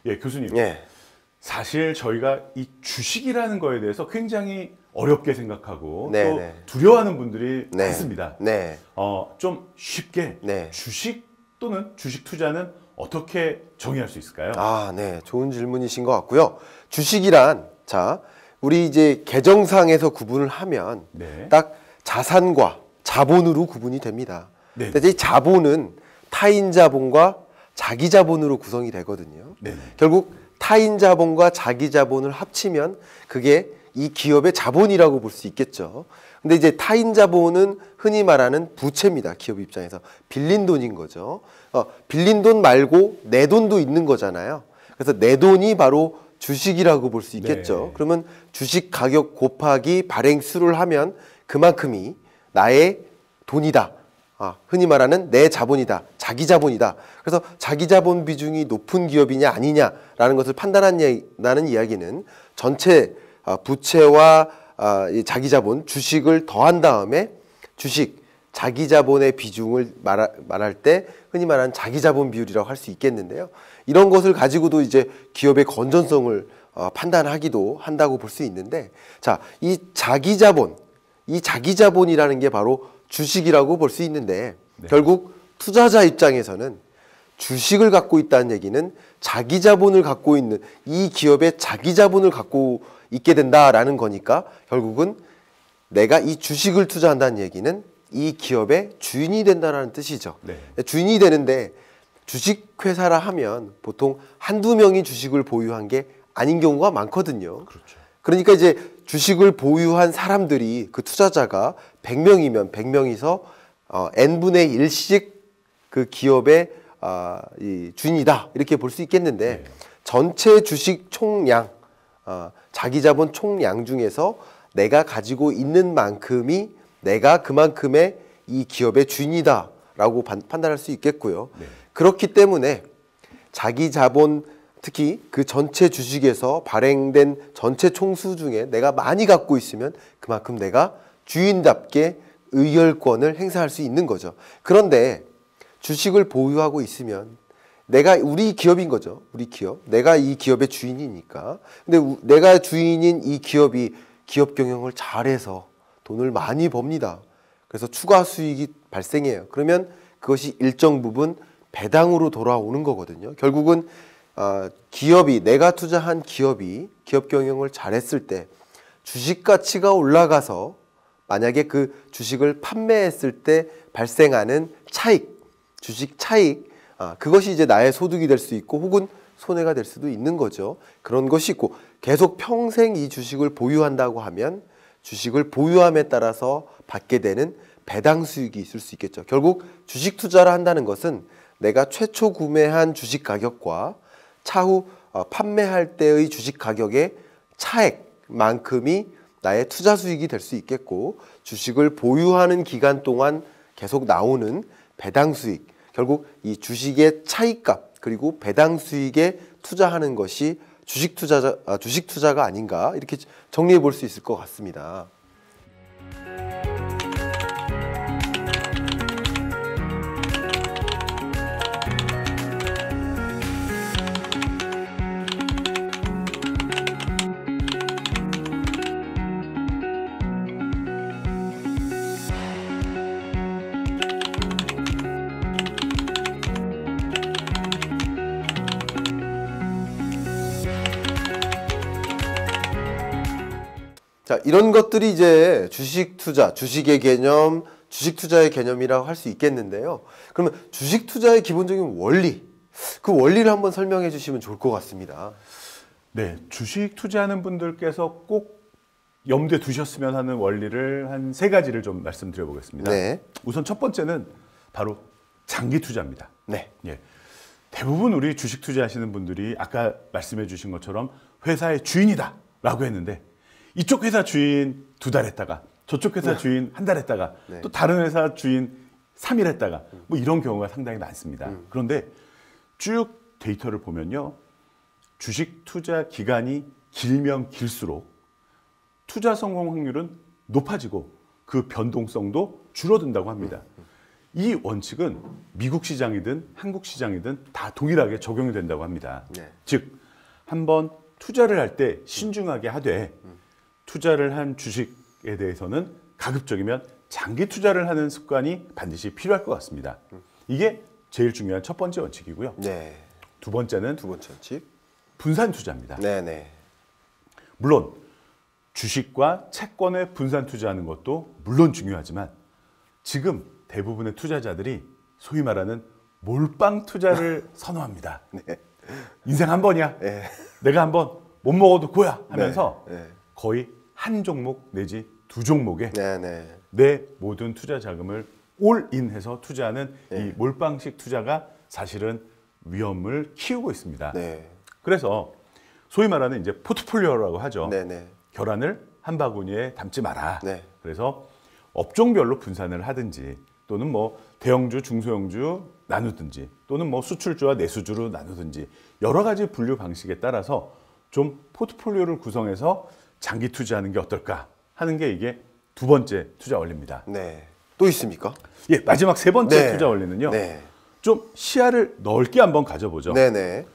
예, 교수님. 예. 사실 저희가 이 주식이라는 거에 대해서 굉장히 어렵게 생각하고 네, 또 네. 두려워하는 분들이 네. 많습니다. 네. 좀 쉽게 네. 주식 또는 주식 투자는 어떻게 정의할 수 있을까요? 아, 네. 좋은 질문이신 것 같고요. 주식이란, 자, 우리 이제 계정상에서 구분을 하면 네. 딱 자산과 자본으로 구분이 됩니다. 네. 근데 이 자본은 타인 자본과 자기 자본으로 구성이 되거든요. 네. 결국 타인 자본과 자기 자본을 합치면 그게 이 기업의 자본이라고 볼 수 있겠죠. 근데 이제 타인 자본은 흔히 말하는 부채입니다. 기업 입장에서 빌린 돈인 거죠. 빌린 돈 말고 내 돈도 있는 거잖아요. 그래서 내 돈이 바로 주식이라고 볼 수 있겠죠. 네. 그러면 주식 가격 곱하기 발행수를 하면 그만큼이 나의 돈이다. 흔히 말하는 내 자본이다. 자기 자본이다. 그래서 자기 자본 비중이 높은 기업이냐 아니냐라는 것을 판단한다는 이야기는 전체 부채와 이 자기 자본, 주식을 더한 다음에 주식, 자기 자본의 비중을 말할 때 흔히 말하는 자기 자본 비율이라고 할 수 있겠는데요. 이런 것을 가지고도 이제 기업의 건전성을 판단하기도 한다고 볼 수 있는데, 자, 이 자기 자본이라는 게 바로 주식이라고 볼 수 있는데, 네. 결국 투자자 입장에서는 주식을 갖고 있다는 얘기는 자기 자본을 갖고 있는 이 기업의 자기 자본을 갖고 있게 된다라는 거니까 결국은 내가 이 주식을 투자한다는 얘기는 이 기업의 주인이 된다는 뜻이죠. 네. 주인이 되는데 주식회사라 하면 보통 한두 명이 주식을 보유한 게 아닌 경우가 많거든요. 그렇죠. 그러니까 이제 주식을 보유한 사람들이 그 투자자가 100명이면 100명이서 n분의 1씩 그 기업의 이 주인이다 이렇게 볼 수 있겠는데 네. 전체 주식 총량 자기 자본 총량 중에서 내가 가지고 있는 만큼이 내가 그만큼의 이 기업의 주인이다 라고 판단할 수 있겠고요. 네. 그렇기 때문에 자기 자본 특히 그 전체 주식에서 발행된 전체 총수 중에 내가 많이 갖고 있으면 그만큼 내가 주인답게 의결권을 행사할 수 있는 거죠. 그런데 주식을 보유하고 있으면 우리 기업인 거죠. 우리 기업. 내가 이 기업의 주인이니까. 근데 내가 주인인 이 기업이 기업 경영을 잘해서 돈을 많이 법니다. 그래서 추가 수익이 발생해요. 그러면 그것이 일정 부분 배당으로 돌아오는 거거든요. 결국은 내가 투자한 기업이 기업 경영을 잘했을 때 주식 가치가 올라가서 만약에 그 주식을 판매했을 때 발생하는 차익, 주식 차익, 그것이 이제 나의 소득이 될 수 있고 혹은 손해가 될 수도 있는 거죠. 그런 것이 있고 계속 평생 이 주식을 보유한다고 하면 주식을 보유함에 따라서 받게 되는 배당 수익이 있을 수 있겠죠. 결국 주식 투자를 한다는 것은 내가 최초 구매한 주식 가격과 차후 판매할 때의 주식 가격의 차액만큼이 나의 투자 수익이 될 수 있겠고 주식을 보유하는 기간 동안 계속 나오는 배당 수익, 결국 이 주식의 차익값 그리고 배당 수익에 투자하는 것이 주식 투자가 아닌가 이렇게 정리해 볼 수 있을 것 같습니다. 자, 이런 것들이 이제 주식 투자, 주식의 개념, 주식 투자의 개념이라고 할 수 있겠는데요. 그러면 주식 투자의 기본적인 원리, 그 원리를 한번 설명해 주시면 좋을 것 같습니다. 네, 주식 투자하는 분들께서 꼭 염두에 두셨으면 하는 원리를 한 3가지를 좀 말씀드려 보겠습니다. 네. 우선 첫 번째는 바로 장기 투자입니다. 네. 예. 대부분 우리 주식 투자하시는 분들이 아까 말씀해 주신 것처럼 회사의 주인이다 라고 했는데 이쪽 회사 주인 2달 했다가 저쪽 회사 주인 1달 했다가 네. 또 다른 회사 주인 3일 했다가 뭐 이런 경우가 상당히 많습니다. 그런데 쭉 데이터를 보면요. 주식 투자 기간이 길면 길수록 투자 성공 확률은 높아지고 그 변동성도 줄어든다고 합니다. 이 원칙은 미국 시장이든 한국 시장이든 다 동일하게 적용이 된다고 합니다. 네. 즉, 한번 투자를 할 때 신중하게 하되 투자를 한 주식에 대해서는 가급적이면 장기 투자를 하는 습관이 반드시 필요할 것 같습니다. 이게 제일 중요한 첫 번째 원칙이고요. 네. 두 번째는 두 번째 원칙. 분산 투자입니다. 네네. 물론 주식과 채권에 분산 투자하는 것도 물론 중요하지만 지금 대부분의 투자자들이 소위 말하는 몰빵 투자를 선호합니다. 네. 인생 한 번이야. 네. 내가 한번 못 먹어도 고야 하면서 네. 거의 한 종목 내지 2종목에 네네. 내 모든 투자 자금을 올인해서 투자하는 네. 이 몰빵식 투자가 사실은 위험을 키우고 있습니다. 네. 그래서 소위 말하는 이제 포트폴리오라고 하죠. 네네. 계란을 한 바구니에 담지 마라. 네. 그래서 업종별로 분산을 하든지 또는 뭐 대형주, 중소형주 나누든지 또는 뭐 수출주와 내수주로 나누든지 여러 가지 분류 방식에 따라서 좀 포트폴리오를 구성해서 장기 투자하는 게 어떨까 하는 게 이게 두 번째 투자 원리입니다. 네. 또 있습니까? 예, 마지막 세 번째 네. 투자 원리는요. 네. 좀 시야를 넓게 한번 가져보죠. 네네.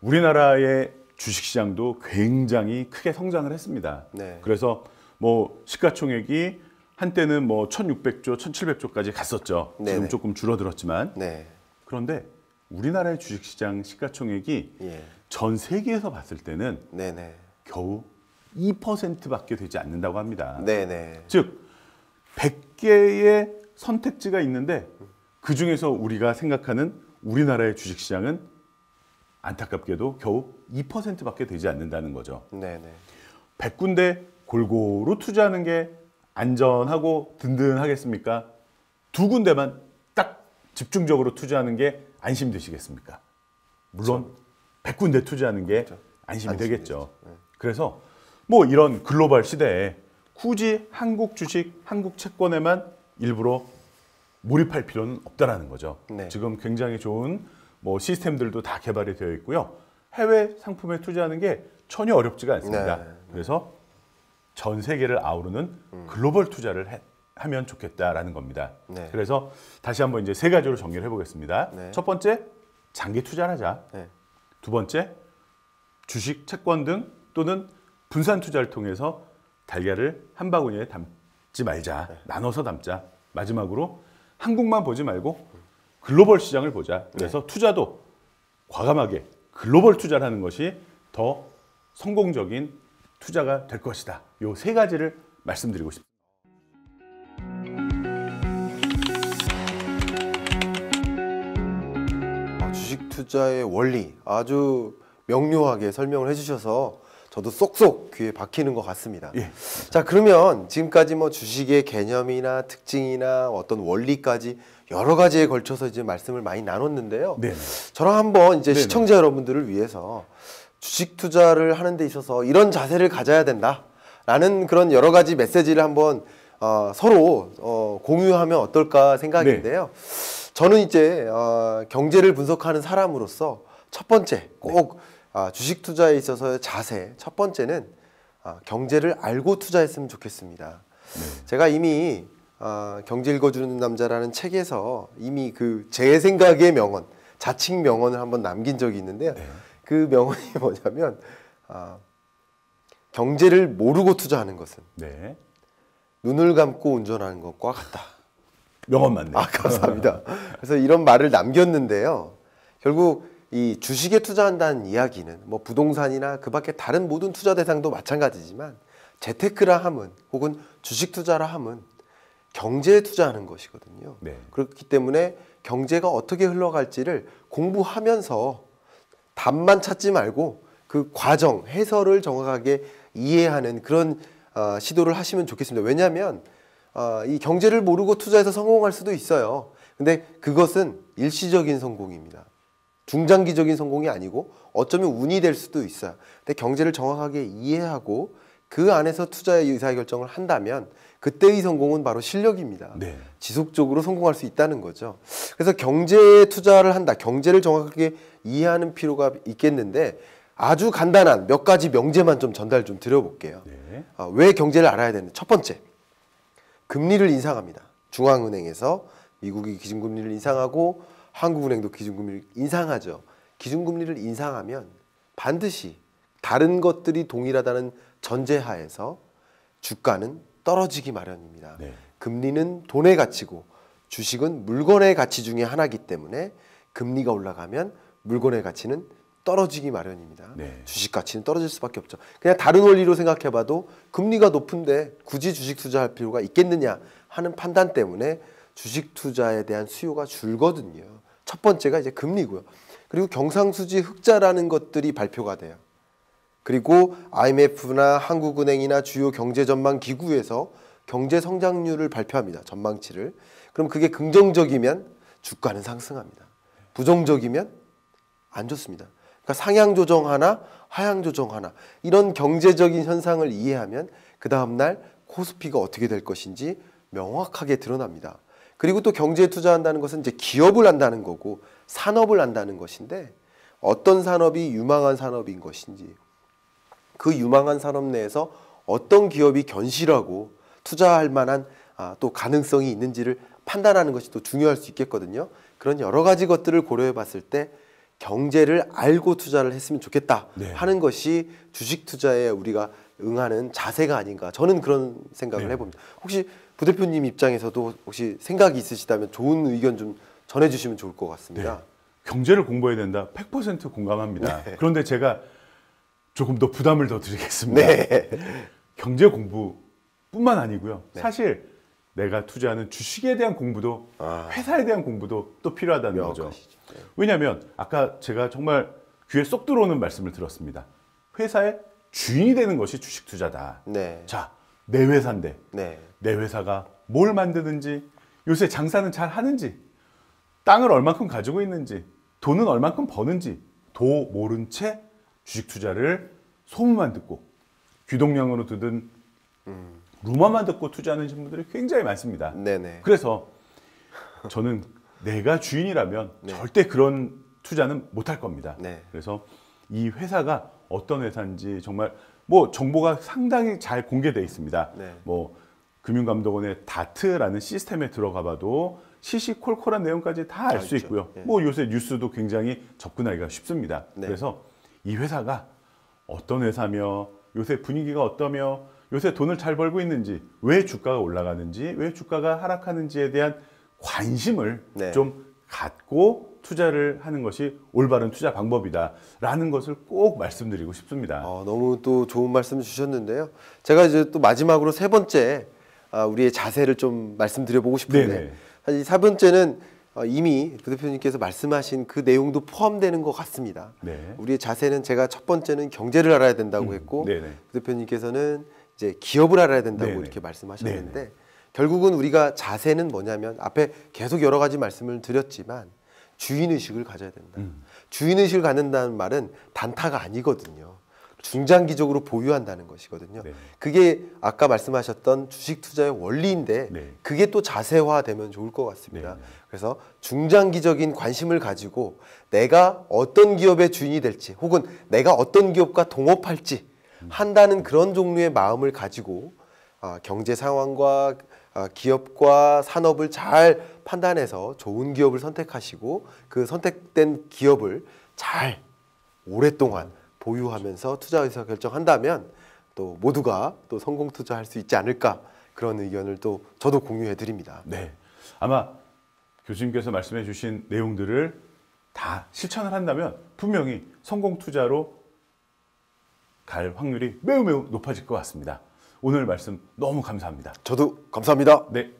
우리나라의 주식시장도 굉장히 크게 성장을 했습니다. 네. 그래서 뭐 시가총액이 한때는 뭐 1,600조, 1,700조까지 갔었죠. 네네. 지금 조금 줄어들었지만 네. 그런데 우리나라의 주식시장 시가총액이 예. 전 세계에서 봤을 때는 네네. 겨우 2%밖에 되지 않는다고 합니다. 네네. 즉 100개의 선택지가 있는데 그 중에서 우리가 생각하는 우리나라의 주식시장은 안타깝게도 겨우 2%밖에 되지 않는다는 거죠. 네네. 100군데 골고루 투자하는 게 안전하고 든든하겠습니까? 2군데만 딱 집중적으로 투자하는 게 안심되시겠습니까? 물론 100군데 투자하는 게 안심이 되겠죠. 그래서 뭐 이런 글로벌 시대에 굳이 한국 주식, 한국 채권에만 일부러 몰입할 필요는 없다라는 거죠. 네. 지금 굉장히 좋은 뭐 시스템들도 다 개발이 되어 있고요. 해외 상품에 투자하는 게 전혀 어렵지가 않습니다. 네. 그래서 전 세계를 아우르는 글로벌 투자를 하면 좋겠다라는 겁니다. 네. 그래서 다시 한번 이제 3가지로 정리를 해보겠습니다. 네. 첫 번째, 장기 투자를 하자. 네. 두 번째, 주식, 채권 등 또는 분산 투자를 통해서 달걀을 한 바구니에 담지 말자. 나눠서 담자. 마지막으로 한국만 보지 말고 글로벌 시장을 보자. 그래서 투자도 과감하게 글로벌 투자를 하는 것이 더 성공적인 투자가 될 것이다. 요 3가지를 말씀드리고 싶습니다. 주식 투자의 원리 아주 명료하게 설명을 해주셔서 저도 쏙쏙 귀에 박히는 것 같습니다. 예. 자, 그러면 지금까지 뭐 주식의 개념이나 특징이나 어떤 원리까지 여러 가지에 걸쳐서 이제 말씀을 많이 나눴는데요. 네. 저랑 한번 이제 네네. 시청자 여러분들을 위해서 주식 투자를 하는 데 있어서 이런 자세를 가져야 된다라는 그런 여러 가지 메시지를 한번 서로 공유하면 어떨까 생각인데요. 저는 이제 경제를 분석하는 사람으로서 첫 번째 꼭 주식 투자에 있어서의 자세 첫 번째는 경제를 알고 투자했으면 좋겠습니다. 제가 이미 경제 읽어주는 남자라는 책에서 이미 그 제 생각의 명언, 자칭 명언을 한번 남긴 적이 있는데요. 그 명언이 뭐냐면 경제를 모르고 투자하는 것은 네. 눈을 감고 운전하는 것과 같다. 명언 맞네. 감사합니다. 그래서 이런 말을 남겼는데요. 결국 이 주식에 투자한다는 이야기는 뭐 부동산이나 그 밖에 다른 모든 투자 대상도 마찬가지지만 재테크라 함은 혹은 주식 투자라 함은 경제에 투자하는 것이거든요. 네. 그렇기 때문에 경제가 어떻게 흘러갈지를 공부하면서 답만 찾지 말고 그 과정, 해설을 정확하게 이해하는 그런 시도를 하시면 좋겠습니다. 왜냐하면 이 경제를 모르고 투자해서 성공할 수도 있어요. 근데 그것은 일시적인 성공입니다. 중장기적인 성공이 아니고 어쩌면 운이 될 수도 있어요. 근데 경제를 정확하게 이해하고 그 안에서 투자의 의사결정을 한다면 그때의 성공은 바로 실력입니다. 네. 지속적으로 성공할 수 있다는 거죠. 그래서 경제에 투자를 한다. 경제를 정확하게 이해하는 필요가 있겠는데 아주 간단한 몇 가지 명제만 좀 전달 좀 드려볼게요. 네. 왜 경제를 알아야 되는지. 첫 번째, 금리를 인상합니다. 중앙은행에서 미국이 기준금리를 인상하고 한국은행도 기준금리를 인상하죠. 기준금리를 인상하면 반드시 다른 것들이 동일하다는 전제하에서 주가는 떨어지기 마련입니다. 네. 금리는 돈의 가치고 주식은 물건의 가치 중에 하나이기 때문에 금리가 올라가면 물건의 가치는 떨어지기 마련입니다. 네. 주식 가치는 떨어질 수밖에 없죠. 그냥 다른 원리로 생각해봐도 금리가 높은데 굳이 주식 투자할 필요가 있겠느냐 하는 판단 때문에 주식 투자에 대한 수요가 줄거든요. 첫 번째가 이제 금리고요. 그리고 경상수지 흑자라는 것들이 발표가 돼요. 그리고 IMF나 한국은행이나 주요 경제전망기구에서 경제 성장률을 발표합니다. 전망치를. 그럼 그게 긍정적이면 주가는 상승합니다. 부정적이면 안 좋습니다. 그러니까 상향 조정 하나, 하향 조정 하나 이런 경제적인 현상을 이해하면 그 다음날 코스피가 어떻게 될 것인지 명확하게 드러납니다. 그리고 또 경제에 투자한다는 것은 이제 기업을 한다는 거고 산업을 한다는 것인데 어떤 산업이 유망한 산업인 것인지 그 유망한 산업 내에서 어떤 기업이 견실하고 투자할 만한 또 가능성이 있는지를 판단하는 것이 또 중요할 수 있겠거든요. 그런 여러 가지 것들을 고려해 봤을 때 경제를 알고 투자를 했으면 좋겠다 네. 하는 것이 주식 투자에 우리가 응하는 자세가 아닌가 저는 그런 생각을 네. 해봅니다. 혹시 부대표님 입장에서도 혹시 생각이 있으시다면 좋은 의견 좀 전해주시면 좋을 것 같습니다. 네. 경제를 공부해야 된다. 100% 공감합니다. 네. 그런데 제가 조금 더 부담을 더 드리겠습니다. 네. 경제 공부뿐만 아니고요. 네. 사실 내가 투자하는 주식에 대한 공부도 회사에 대한 공부도 또 필요하다는 거죠. 명확하시죠. 네. 왜냐하면 아까 제가 정말 귀에 쏙 들어오는 말씀을 들었습니다. 회사의 주인이 되는 것이 주식 투자다. 네. 자, 내 회사인데 네. 내 회사가 뭘 만드는지 요새 장사는 잘 하는지 땅을 얼만큼 가지고 있는지 돈은 얼만큼 버는지 도 모른 채 주식 투자를 소문만 듣고 귀동냥으로 듣은 루머만 듣고 투자하는 분들이 굉장히 많습니다. 네네. 그래서 저는 내가 주인이라면 네. 절대 그런 투자는 못할 겁니다. 네. 그래서 이 회사가 어떤 회사인지 정말 뭐 정보가 상당히 잘 공개되어 있습니다. 네. 뭐 금융감독원의 다트라는 시스템에 들어가봐도 시시콜콜한 내용까지 다 알 수 있죠. 있고요. 네. 뭐 요새 뉴스도 굉장히 접근하기가 쉽습니다. 네. 그래서 이 회사가 어떤 회사며 요새 분위기가 어떠며 요새 돈을 잘 벌고 있는지 왜 주가가 올라가는지 왜 주가가 하락하는지에 대한 관심을 네. 좀 갖고 투자를 하는 것이 올바른 투자 방법이다라는 것을 꼭 말씀드리고 싶습니다. 너무 또 좋은 말씀 주셨는데요. 제가 이제 또 마지막으로 세 번째 우리의 자세를 좀 말씀드려보고 싶은데 네네. 사실 세 번째는 이미 부대표님께서 말씀하신 그 내용도 포함되는 것 같습니다. 네. 우리의 자세는 제가 첫 번째는 경제를 알아야 된다고 했고 네네. 부대표님께서는 이제 기업을 알아야 된다고 네네. 이렇게 말씀하셨는데 네네. 결국은 우리가 자세는 뭐냐면 앞에 계속 여러 가지 말씀을 드렸지만 주인의식을 가져야 된다. 주인의식을 갖는다는 말은 단타가 아니거든요. 중장기적으로 보유한다는 것이거든요. 네. 그게 아까 말씀하셨던 주식 투자의 원리인데 네. 그게 또 자세화되면 좋을 것 같습니다. 네. 그래서 중장기적인 관심을 가지고 내가 어떤 기업의 주인이 될지 혹은 내가 어떤 기업과 동업할지 한다는 그런 종류의 마음을 가지고 경제 상황과 기업과 산업을 잘 판단해서 좋은 기업을 선택하시고 그 선택된 기업을 잘 오랫동안 보유하면서 투자 의사 결정한다면 또 모두가 또 성공 투자할 수 있지 않을까 그런 의견을 또 저도 공유해 드립니다. 네. 아마 교수님께서 말씀해 주신 내용들을 다 실천을 한다면 분명히 성공 투자로 갈 확률이 매우 높아질 것 같습니다. 오늘 말씀 너무 감사합니다. 저도 감사합니다. 네.